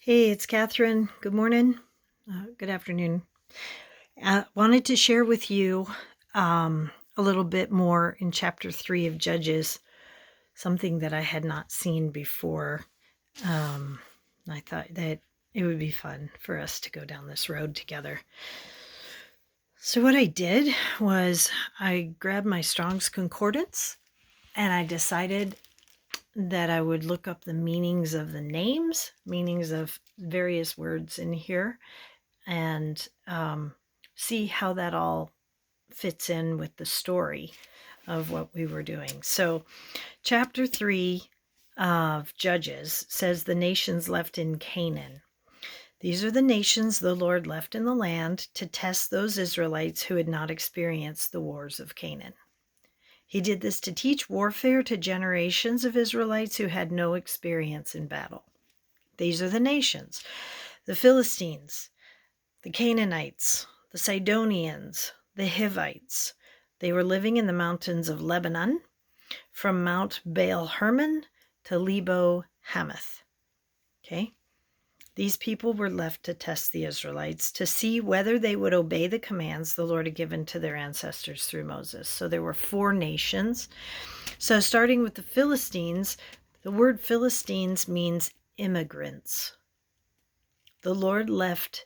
Hey, it's Catherine. Good morning. Good afternoon. Wanted to share with you a little bit more in chapter 3 of Judges, something that I had not seen before. I thought that it would be fun for us to go down this road together. So what I did was I grabbed my Strong's Concordance and I decided that I would look up the meanings of the names, meanings of various words in here, and see how that all fits in with the story of what we were doing. So chapter 3 of Judges says the nations left in Canaan. These are the nations the Lord left in the land to test those Israelites who had not experienced the wars of Canaan. He did this to teach warfare to generations of Israelites who had no experience in battle. These are the nations: the Philistines, the Canaanites, the Sidonians, the Hivites. They were living in the mountains of Lebanon, from Mount Baal Hermon to Lebo Hamath. Okay? These people were left to test the Israelites to see whether they would obey the commands the Lord had given to their ancestors through Moses. So there were 4 nations. So starting with the Philistines, the word Philistines means immigrants. The Lord left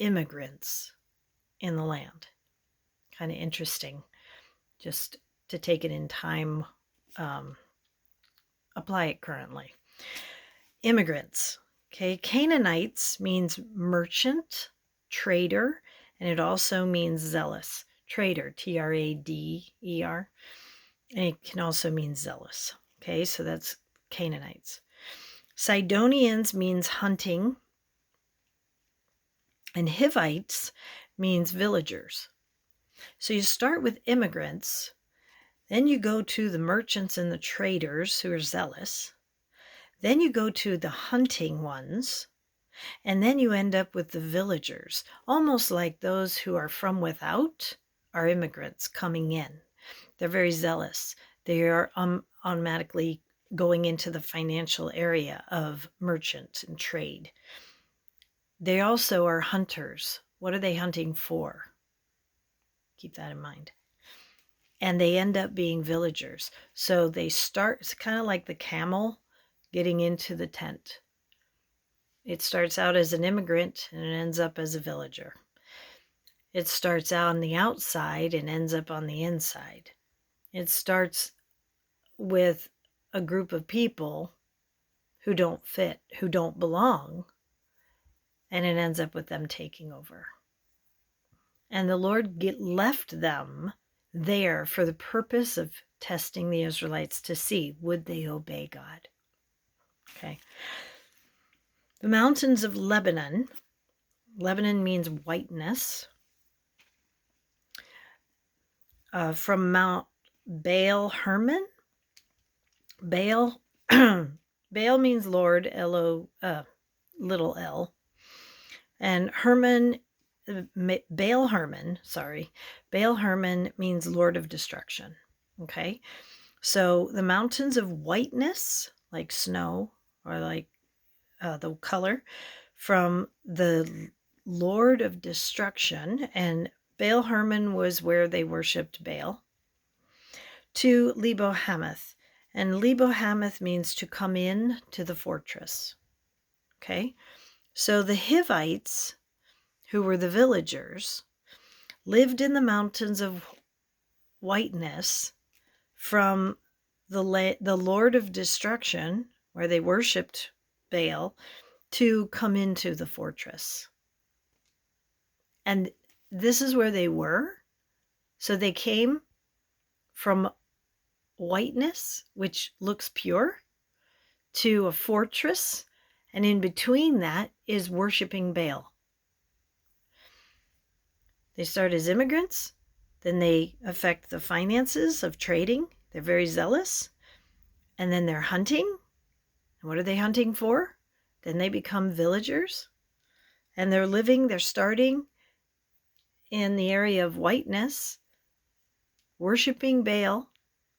immigrants in the land. Kind of interesting, just to take it in time, apply it currently. Immigrants. Okay, Canaanites means merchant, trader, and it also means zealous. Trader, Trader, and it can also mean zealous. Okay, so that's Canaanites. Sidonians means hunting, and Hivites means villagers. So you start with immigrants, then you go to the merchants and the traders who are zealous, then you go to the hunting ones, and then you end up with the villagers, almost like those who are from without are immigrants coming in. They're very zealous. They are automatically going into the financial area of merchant and trade. They also are hunters. What are they hunting for? Keep that in mind. And they end up being villagers. So they start, it's kind of like the camel getting into the tent. It starts out as an immigrant and it ends up as a villager. It starts out on the outside and ends up on the inside. It starts with a group of people who don't fit, who don't belong, and it ends up with them taking over. And the Lord left them there for the purpose of testing the Israelites to see, would they obey God? Okay. The mountains of Lebanon. Lebanon means whiteness. From Mount Baal Hermon. Baal Baal means Lord, little L. And Baal Hermon means Lord of Destruction. Okay. So the mountains of whiteness, like snow, or like the color, from the Lord of Destruction, and Baal Hermon was where they worshipped Baal, to Lebo Hamath. And Lebo Hamath means to come in to the fortress. Okay. So the Hivites, who were the villagers, lived in the mountains of whiteness from the Lord of Destruction, where they worshipped Baal, to come into the fortress. And this is where they were. So they came from whiteness, which looks pure, to a fortress, and in between that is worshiping Baal. They start as immigrants, then they affect the finances of trading. They're very zealous, and then they're hunting. And what are they hunting for? Then they become villagers, and they're starting in the area of whiteness, worshiping Baal,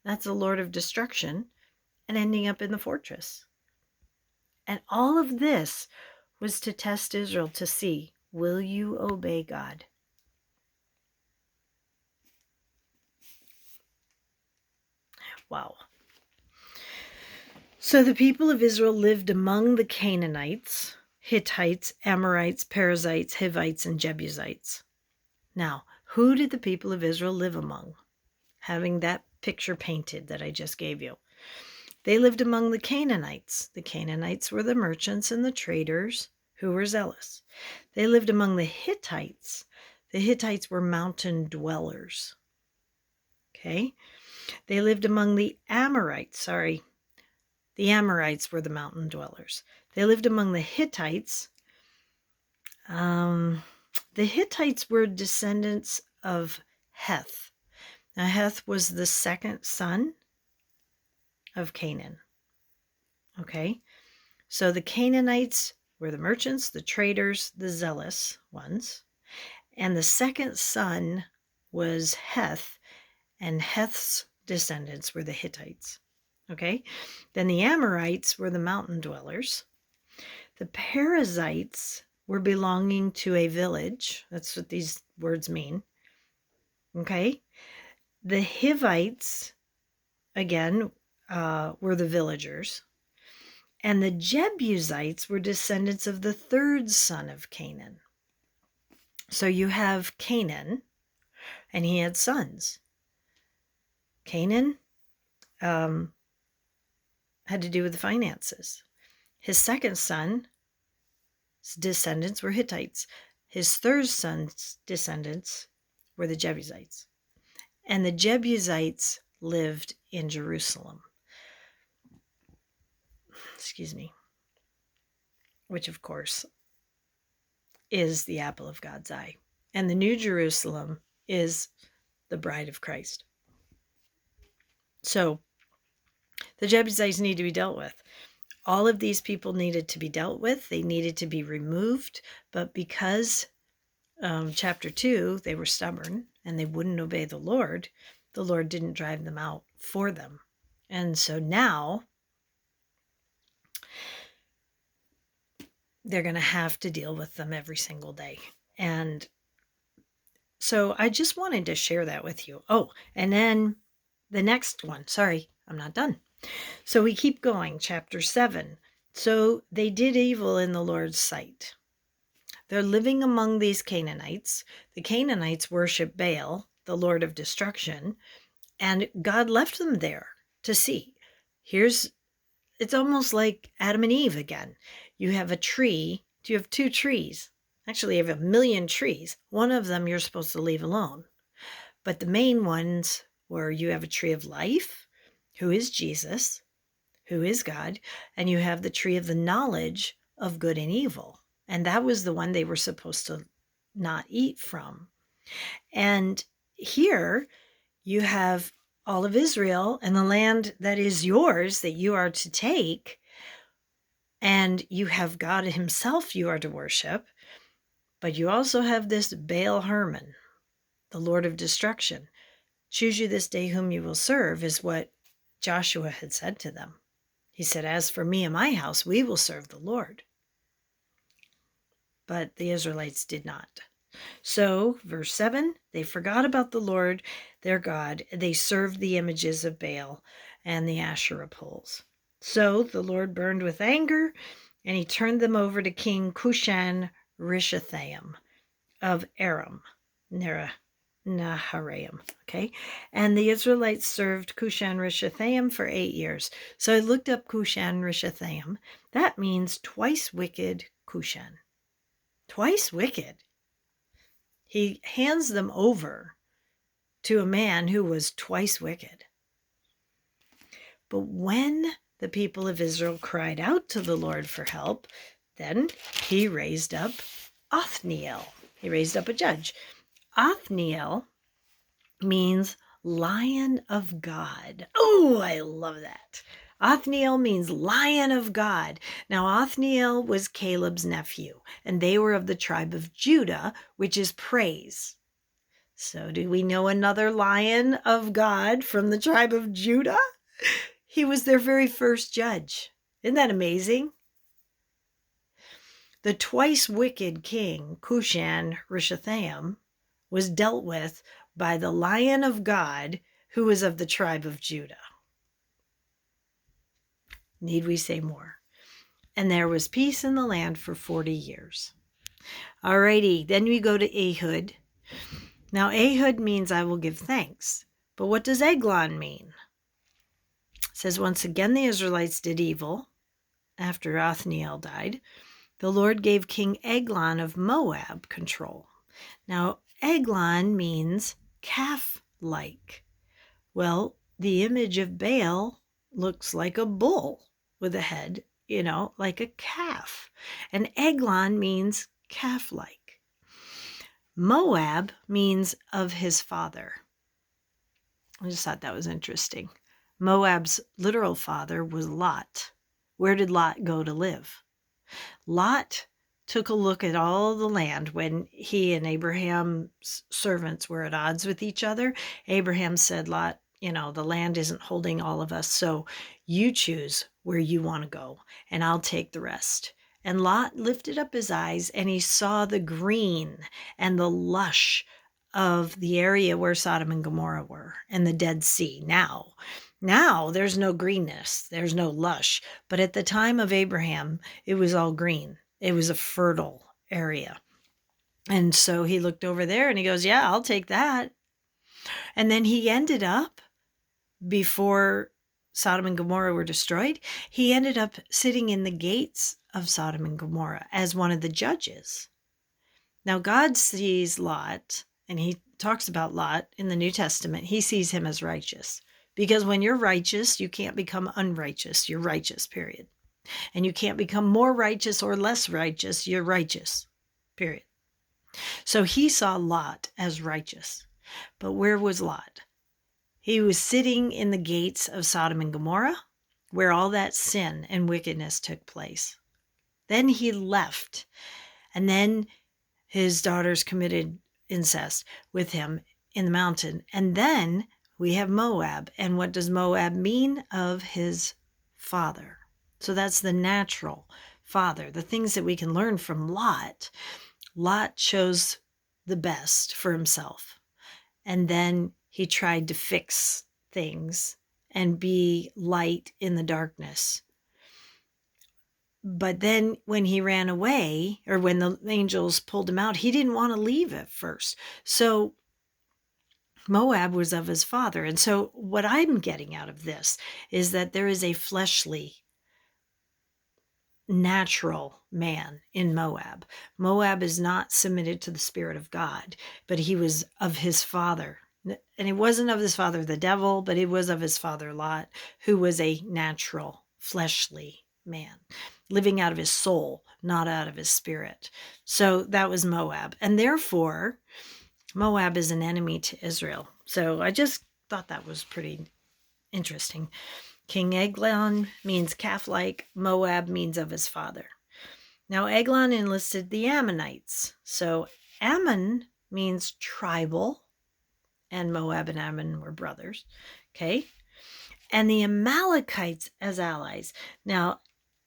that's the Lord of Destruction, and ending up in the fortress. And all of this was to test Israel to see, will you obey God? Wow. So the people of Israel lived among the Canaanites, Hittites, Amorites, Perizzites, Hivites, and Jebusites. Now, who did the people of Israel live among? Having that picture painted that I just gave you. They lived among the Canaanites. The Canaanites were the merchants and the traders who were zealous. They lived among the Hittites. The Hittites were mountain dwellers. Okay? They lived among the Amorites. The Amorites were the mountain dwellers. They lived among the Hittites. The Hittites were descendants of Heth. Now, Heth was the second son of Canaan. Okay? So the Canaanites were the merchants, the traders, the zealous ones. And the second son was Heth, and Heth's descendants were the Hittites. Okay? Then the Amorites were the mountain dwellers. The Perizzites were belonging to a village. That's what these words mean. Okay? The Hivites, again, were the villagers. And the Jebusites were descendants of the third son of Canaan. So you have Canaan, and he had sons. Canaan had to do with the finances. His second son's descendants were Hittites. His third son's descendants were the Jebusites. And the Jebusites lived in Jerusalem. Which, of course, is the apple of God's eye. And the New Jerusalem is the bride of Christ. So the Jebusites need to be dealt with. All of these people needed to be dealt with. They needed to be removed. But because chapter 2, they were stubborn and they wouldn't obey the Lord didn't drive them out for them. And so now they're going to have to deal with them every single day. And so I just wanted to share that with you. Oh, and then the next one. Sorry, I'm not done. So we keep going, chapter 7. So they did evil in the Lord's sight. They're living among these Canaanites. The Canaanites worship Baal, the Lord of destruction, and God left them there to see. It's almost like Adam and Eve again. You have a tree. You have two trees. Actually, you have 1,000,000 trees. One of them you're supposed to leave alone. But the main ones where you have a tree of life, who is Jesus, who is God, and you have the tree of the knowledge of good and evil. And that was the one they were supposed to not eat from. And here you have all of Israel and the land that is yours that you are to take. And you have God himself you are to worship. But you also have this Baal Hermon, the Lord of destruction. Choose you this day whom you will serve is what Joshua had said to them. He said, as for me and my house, we will serve the Lord. But the Israelites did not. So, verse 7, they forgot about the Lord, their God. They served the images of Baal and the Asherah poles. So the Lord burned with anger, and he turned them over to King Cushan Rishathaim of Aram, Naharaim. Okay, and the Israelites served Cushan Rishathaim for 8 years. So I looked up Cushan Rishathaim. That means twice wicked Cushan. Twice wicked. He hands them over to a man who was twice wicked. But when the people of Israel cried out to the Lord for help, then he raised up Othniel. He raised up a judge. Othniel means Lion of God. Oh, I love that. Othniel means Lion of God. Now, Othniel was Caleb's nephew, and they were of the tribe of Judah, which is praise. So do we know another Lion of God from the tribe of Judah? He was their very first judge. Isn't that amazing? The twice wicked king, Cushan Rishathaim, was dealt with by the Lion of God, who was of the tribe of Judah. Need we say more? And there was peace in the land for 40 years. Alrighty, then we go to Ehud. Now, Ehud means I will give thanks. But what does Eglon mean? It says, once again the Israelites did evil after Othniel died. The Lord gave King Eglon of Moab control. Now, Eglon means calf-like. Well, the image of Baal looks like a bull with a head, like a calf. And Eglon means calf-like. Moab means of his father. I just thought that was interesting. Moab's literal father was Lot. Where did Lot go to live? Lot took a look at all the land when he and Abraham's servants were at odds with each other. Abraham said, Lot, the land isn't holding all of us, so you choose where you want to go, and I'll take the rest. And Lot lifted up his eyes, and he saw the green and the lush of the area where Sodom and Gomorrah were, and the Dead Sea. Now there's no greenness, there's no lush, but at the time of Abraham, it was all green. It was a fertile area. And so he looked over there and he goes, yeah, I'll take that. And then he ended up, before Sodom and Gomorrah were destroyed, he ended up sitting in the gates of Sodom and Gomorrah as one of the judges. Now God sees Lot, and he talks about Lot in the New Testament. He sees him as righteous. Because when you're righteous, you can't become unrighteous. You're righteous, period. And you can't become more righteous or less righteous. You're righteous, period. So he saw Lot as righteous. But where was Lot? He was sitting in the gates of Sodom and Gomorrah, where all that sin and wickedness took place. Then he left, and then his daughters committed incest with him in the mountain. And then we have Moab. And what does Moab mean? Of his father. So that's the natural father. The things that we can learn from Lot. Lot chose the best for himself. And then he tried to fix things and be light in the darkness. But then when he ran away, or when the angels pulled him out, he didn't want to leave at first. So Moab was of his father. And so what I'm getting out of this is that there is a fleshly, natural man in Moab. Moab is not submitted to the Spirit of God, but he was of his father. And it wasn't of his father, the devil, but it was of his father, Lot, who was a natural, fleshly man, living out of his soul, not out of his spirit. So that was Moab. And therefore, Moab is an enemy to Israel. So I just thought that was pretty interesting. King Eglon means calf-like. Moab means of his father. Now, Eglon enlisted the Ammonites. So Ammon means tribal, and Moab and Ammon were brothers. Okay? And the Amalekites as allies. Now,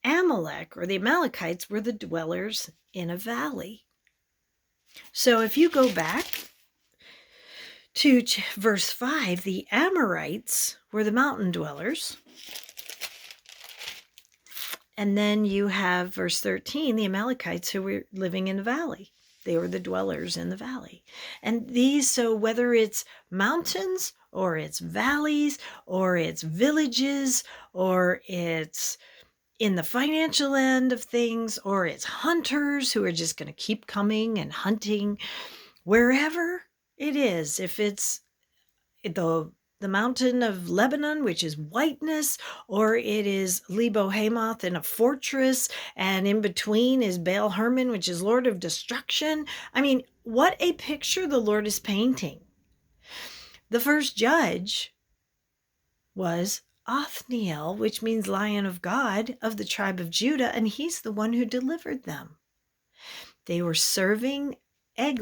Amalek, or the Amalekites, were the dwellers in a valley. So if you go back to verse 5, the Amorites were the mountain dwellers. And then you have verse 13, the Amalekites who were living in the valley. They were the dwellers in the valley. And these, so whether it's mountains or it's valleys or it's villages or it's in the financial end of things or it's hunters who are just going to keep coming and hunting, wherever it is, if it's the mountain of Lebanon, which is whiteness, or it is Lebo Hamath in a fortress, and in between is Baal Hermon, which is Lord of Destruction. I mean, what a picture the Lord is painting. The first judge was Othniel, which means Lion of God, of the tribe of Judah, and he's the one who delivered them. They were serving they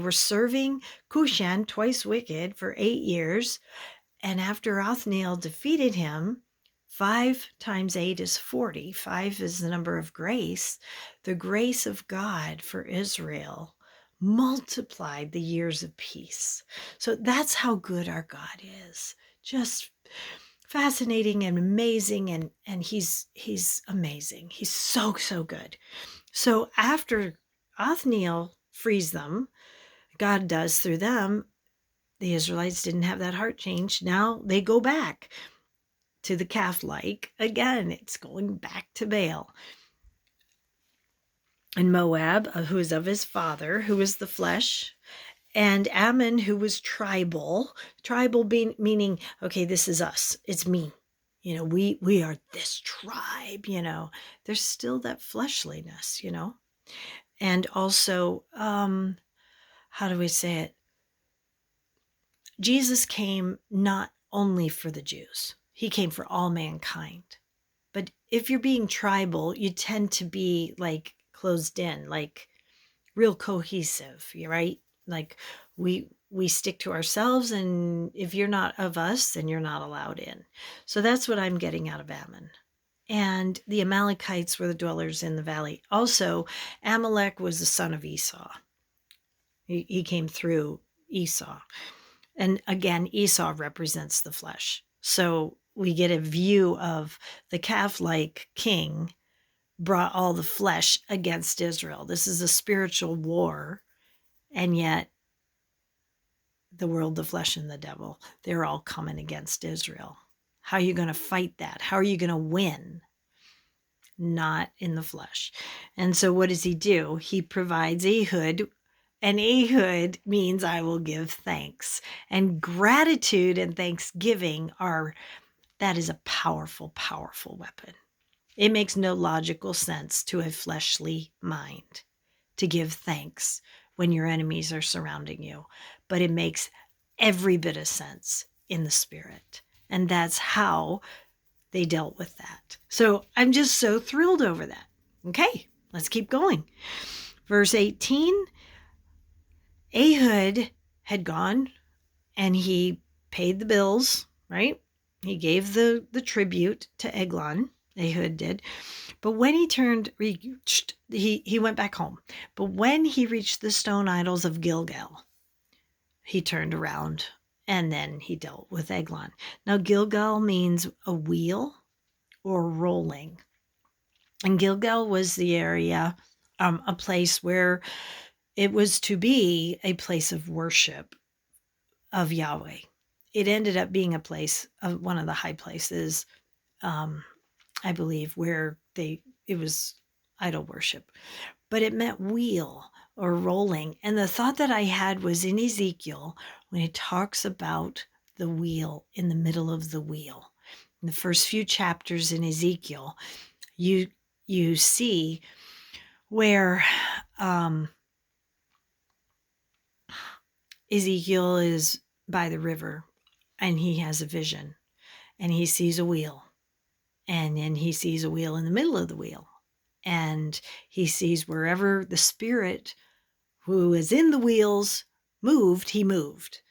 were serving Cushan, twice wicked, for 8 years. And after Othniel defeated him, 5 times 8 is 40. 5 is the number of grace. The grace of God for Israel multiplied the years of peace. So that's how good our God is. Just fascinating and amazing, and he's amazing. He's so good. So after Othniel frees them, God does through them, the Israelites didn't have that heart change. Now they go back to the calf-like again. It's going back to Baal. And Moab, who is of his father, who is the flesh, and Ammon, who was tribal being, meaning, okay, this is us, it's me, we are this tribe, there's still that fleshliness, and also, how do we say it? Jesus came not only for the Jews, he came for all mankind. But if you're being tribal, you tend to be like closed in, like real cohesive, right? Like we stick to ourselves, and if you're not of us, then you're not allowed in. So that's what I'm getting out of Ammon. And the Amalekites were the dwellers in the valley. Also, Amalek was the son of Esau. He came through Esau. And again, Esau represents the flesh. So we get a view of the calf-like king brought all the flesh against Israel. This is a spiritual war, and yet the world, the flesh, and the devil, they're all coming against Israel. How are you going to fight that? How are you going to win? Not in the flesh. And so what does he do? He provides Ehud, and Ehud means I will give thanks. And gratitude and thanksgiving that is a powerful, powerful weapon. It makes no logical sense to a fleshly mind to give thanks when your enemies are surrounding you, but it makes every bit of sense in the spirit. And that's how they dealt with that. So I'm just so thrilled over that. Okay, let's keep going. Verse 18, Ehud had gone and he paid the bills, right? He gave the tribute to Eglon, Ehud did. But when he went back home. But when he reached the stone idols of Gilgal, he turned around and then he dealt with Eglon. Now, Gilgal means a wheel or rolling. And Gilgal was the area, a place where it was to be a place of worship of Yahweh. It ended up being a place of one of the high places, I believe, where it was idol worship. But it meant wheel or rolling. And the thought that I had was in Ezekiel, when it talks about the wheel, in the middle of the wheel. In the first few chapters in Ezekiel, you see where Ezekiel is by the river and he has a vision and he sees a wheel, and then he sees a wheel in the middle of the wheel, and he sees wherever the spirit who is in the wheels moved, he moved.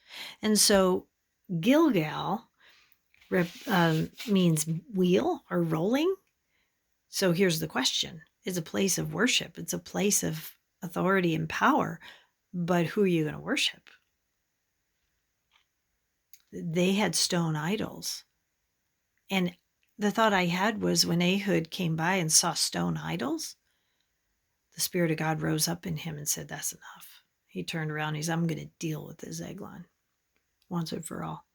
And so Gilgal means wheel or rolling. So here's the question. It's a place of worship. It's a place of authority and power. But who are you going to worship? They had stone idols. And the thought I had was when Ehud came by and saw stone idols, the Spirit of God rose up in him and said, that's enough. He turned around. He said, I'm going to deal with this Eglon once and for all.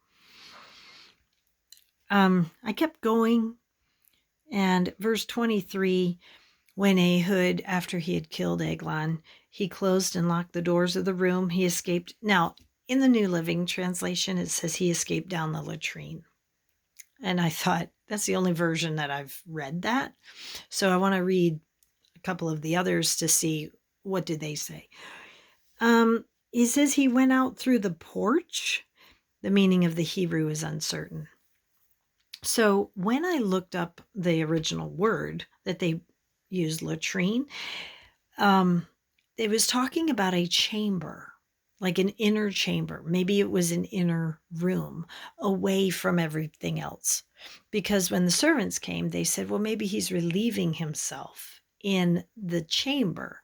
I kept going. And verse 23, when Ehud, after he had killed Eglon, he closed and locked the doors of the room. He escaped. Now, in the New Living Translation, it says he escaped down the latrine. And I thought, that's the only version that I've read that. So I want to read a couple of the others to see what did they say. He says he went out through the porch. The meaning of the Hebrew is uncertain. So when I looked up the original word that they used, latrine, it was talking about a chamber. like an inner chamber. Maybe it was an inner room away from everything else. Because when the servants came, they said, well, maybe he's relieving himself in the chamber.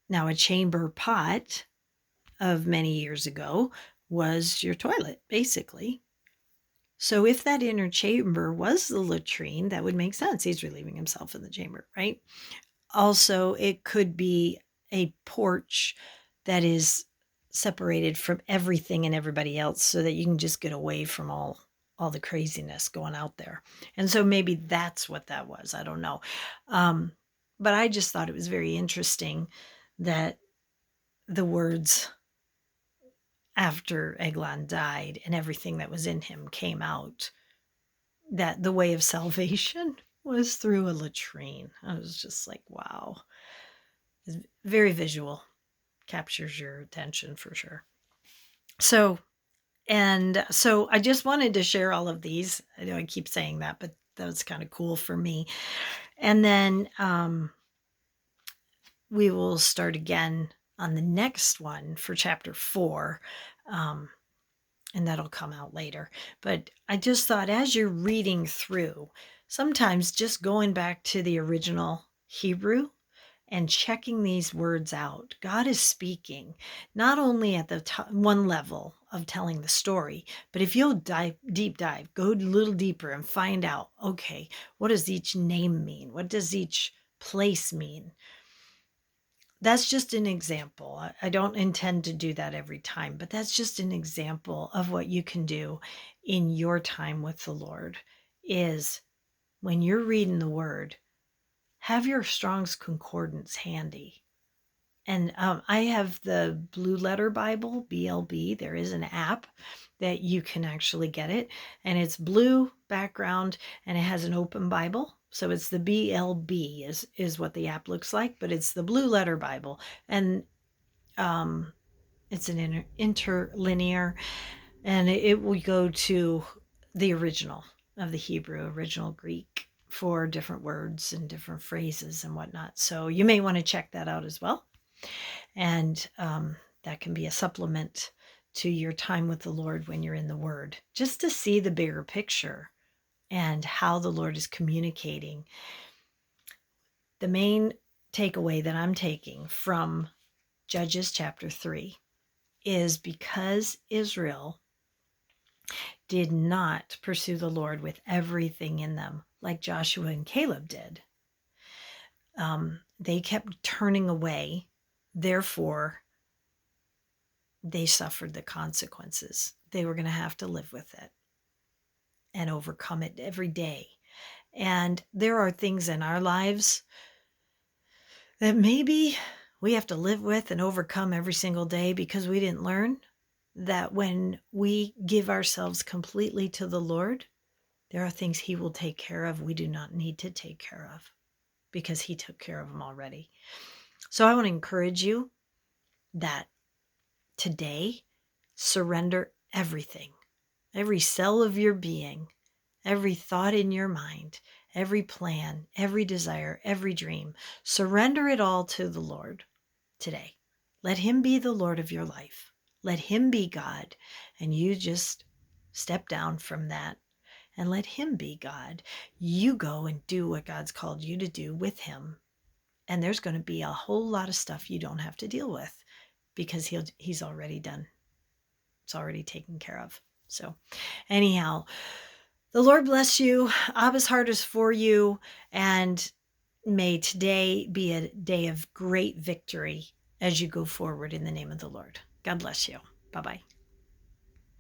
Now, a chamber pot of many years ago was your toilet, basically. So if that inner chamber was the latrine, that would make sense. He's relieving himself in the chamber, right? Also, it could be a porch that is separated from everything and everybody else so that you can just get away from all the craziness going out there. And so maybe that's what that was. I don't know. But I just thought it was very interesting that the words after Eglon died and everything that was in him came out, that the way of salvation was through a latrine. I was just like, wow. It's very visual, captures your attention for sure. So I just wanted to share all of these. I know I keep saying that, but that was kind of cool for me. And then we will start again on the next one for chapter 4. And that'll come out later. But I just thought, as you're reading through, sometimes just going back to the original Hebrew and checking these words out. God is speaking not only at the one level of telling the story, but if you'll deep dive, go a little deeper and find out, okay, what does each name mean? What does each place mean? That's just an example. I don't intend to do that every time, but that's just an example of what you can do in your time with the Lord. Is when you're reading the word, have your Strong's Concordance handy. And I have the Blue Letter Bible, BLB. There is an app that you can actually get it. And it's blue background and it has an open Bible. So it's the BLB is what the app looks like, but it's the Blue Letter Bible. And it's an interlinear, and it will go to the original of the Hebrew, original Greek, for different words and different phrases and whatnot. So you may want to check that out as well. And that can be a supplement to your time with the Lord when you're in the Word, just to see the bigger picture and how the Lord is communicating. The main takeaway that I'm taking from Judges chapter 3 is because Israel did not pursue the Lord with everything in them, like Joshua and Caleb did. They kept turning away. Therefore, they suffered the consequences. They were going to have to live with it and overcome it every day. And there are things in our lives that maybe we have to live with and overcome every single day because we didn't learn that when we give ourselves completely to the Lord, there are things He will take care of we do not need to take care of because He took care of them already. So I want to encourage you that today, surrender everything, every cell of your being, every thought in your mind, every plan, every desire, every dream. Surrender it all to the Lord today. Let Him be the Lord of your life. Let Him be God. And you just step down from that and let Him be God. You go and do what God's called you to do with Him. And there's going to be a whole lot of stuff you don't have to deal with because He's already done. It's already taken care of. So anyhow, the Lord bless you. Abba's heart is for you. And may today be a day of great victory as you go forward in the name of the Lord. God bless you. Bye-bye.